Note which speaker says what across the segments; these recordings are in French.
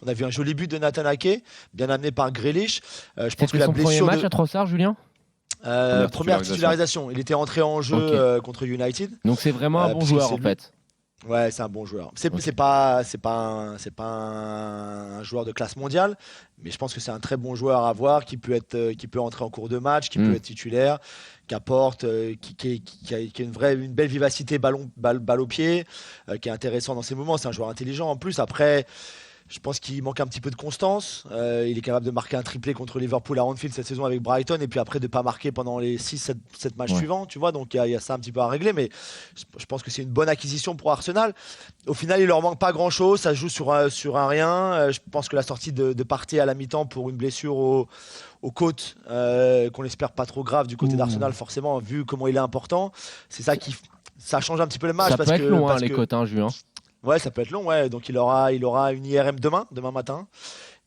Speaker 1: On a vu un joli but de Nathan Ake, bien amené par Grealish. Je pense que
Speaker 2: C'était
Speaker 1: la
Speaker 2: son premier
Speaker 1: blessure
Speaker 2: match
Speaker 1: de
Speaker 2: à Trossard, Julien?
Speaker 1: première titularisation, il était entré en jeu
Speaker 2: Ok.
Speaker 1: contre United,
Speaker 2: Donc c'est vraiment un bon
Speaker 1: puisque
Speaker 2: joueur
Speaker 1: c'est
Speaker 2: en
Speaker 1: lui.
Speaker 2: fait.
Speaker 1: Ouais, c'est un bon joueur.
Speaker 2: Ok.
Speaker 1: C'est pas un joueur de classe mondiale, mais je pense que c'est un très bon joueur à voir qui peut entrer en cours de match, qui peut
Speaker 2: Hmm.
Speaker 1: être titulaire, qui apporte, qui a une belle vivacité balle au pied, qui est intéressant dans ses moments. C'est un joueur intelligent en plus. Après, je pense qu'il manque un petit peu de constance. Il est capable de marquer un triplé contre Liverpool à Anfield cette saison avec Brighton et puis après de ne pas marquer pendant les 6-7 matchs
Speaker 2: Ouais.
Speaker 1: suivants, tu vois. Donc il y a ça un petit peu à régler, mais je pense que c'est une bonne acquisition pour Arsenal. Au final, il leur manque pas grand-chose. Ça se joue sur un rien. Je pense que la sortie de Partey à la mi-temps pour une blessure aux côtes, qu'on espère pas trop grave du côté
Speaker 2: Ouh.
Speaker 1: d'Arsenal, forcément, vu comment il est important, c'est ça
Speaker 2: Ça,
Speaker 1: qui ça change un petit peu le match
Speaker 2: ça peut
Speaker 1: parce
Speaker 2: être
Speaker 1: que
Speaker 2: long, hein,
Speaker 1: parce
Speaker 2: les
Speaker 1: que
Speaker 2: cotes, hein, Julien.
Speaker 1: ouais, ça peut être long, ouais. Donc il aura une IRM demain matin.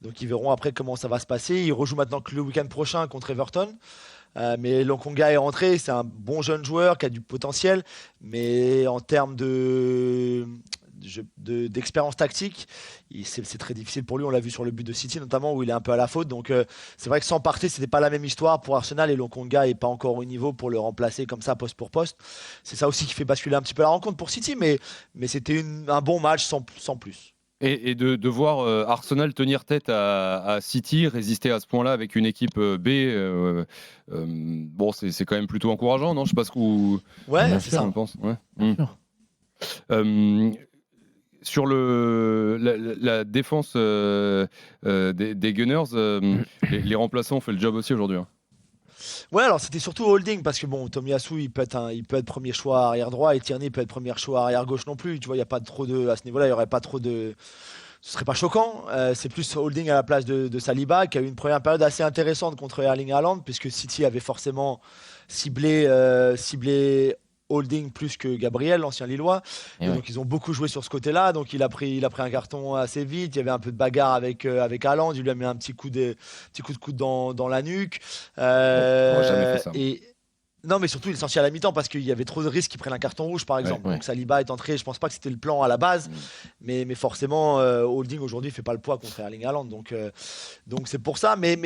Speaker 1: Donc ils verront après comment ça va se passer. Il rejoue maintenant que le week-end prochain contre Everton. Mais Lokonga est rentré, c'est un bon jeune joueur qui a du potentiel, mais en termes d'expérience tactique, c'est très difficile pour lui. On l'a vu sur le but de City notamment où il est un peu à la faute. Donc c'est vrai que sans Partey, c'était pas la même histoire pour Arsenal et Lokonga est pas encore au niveau pour le remplacer comme ça poste pour poste. C'est ça aussi qui fait basculer un petit peu la rencontre pour City, mais c'était un bon match sans plus.
Speaker 3: Et de voir Arsenal tenir tête à City, résister à ce point-là avec une équipe B, bon, c'est quand même plutôt encourageant, non? Je sais pas ce qu'on
Speaker 1: Ouais,
Speaker 2: Bien
Speaker 1: c'est
Speaker 2: sûr,
Speaker 1: ça.
Speaker 3: on pense. Ouais.
Speaker 2: bien sûr.
Speaker 3: Euh, sur la défense des Gunners, les remplaçants ont fait le job aussi aujourd'hui, hein.
Speaker 1: Ouais, alors c'était surtout Holding parce que bon, Tomiyasu il peut être premier choix arrière droit et Tierney peut être premier choix arrière gauche non plus. Tu vois, il y a pas trop de à ce niveau-là, il y aurait pas trop de, ce serait pas choquant. C'est plus Holding à la place de Saliba qui a eu une première période assez intéressante contre Erling Haaland puisque City avait forcément ciblé Holding plus que Gabriel, l'ancien Lillois.
Speaker 2: Et
Speaker 1: Et
Speaker 2: ouais.
Speaker 1: donc ils ont beaucoup joué sur ce côté-là. Donc il a pris un carton assez vite. Il y avait un peu de bagarre avec Haaland. Il lui a mis un petit coup de coude dans la nuque.
Speaker 3: On n'a jamais fait ça.
Speaker 1: Et non, mais surtout, il est sorti à la mi-temps parce qu'il y avait trop de risques qu'il prenne un carton rouge, par
Speaker 3: Ouais.
Speaker 1: exemple.
Speaker 2: Ouais.
Speaker 1: Donc Saliba est entré. Je pense pas que c'était le plan à la base,
Speaker 3: Mm.
Speaker 1: mais forcément, Holding aujourd'hui fait pas le poids contre Erling Haaland. Donc c'est pour ça. Mais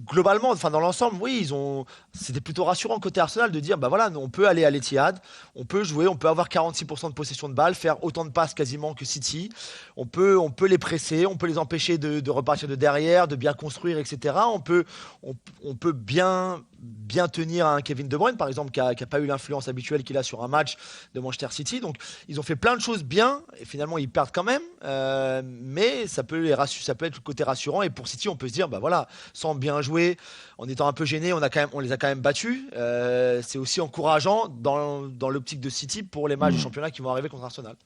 Speaker 1: globalement, enfin dans l'ensemble, oui, C'était plutôt rassurant côté Arsenal de dire, bah voilà, on peut aller à l'Etihad, on peut jouer, on peut avoir 46% de possession de balle, faire autant de passes quasiment que City. On peut les presser, on peut les empêcher de repartir de derrière, de bien construire, etc. On peut bien tenir un Kevin De Bruyne, par exemple, qui a pas eu l'influence habituelle qu'il a sur un match de Manchester City. Donc, ils ont fait plein de choses bien, et finalement, ils perdent quand même. Mais ça peut être le côté rassurant. Et pour City, on peut se dire, bah voilà, sans bien jouer, en étant un peu gêné, on les a quand même battus. C'est aussi encourageant dans l'optique de City pour les matchs du
Speaker 3: Mm.
Speaker 1: championnat qui vont arriver contre Arsenal.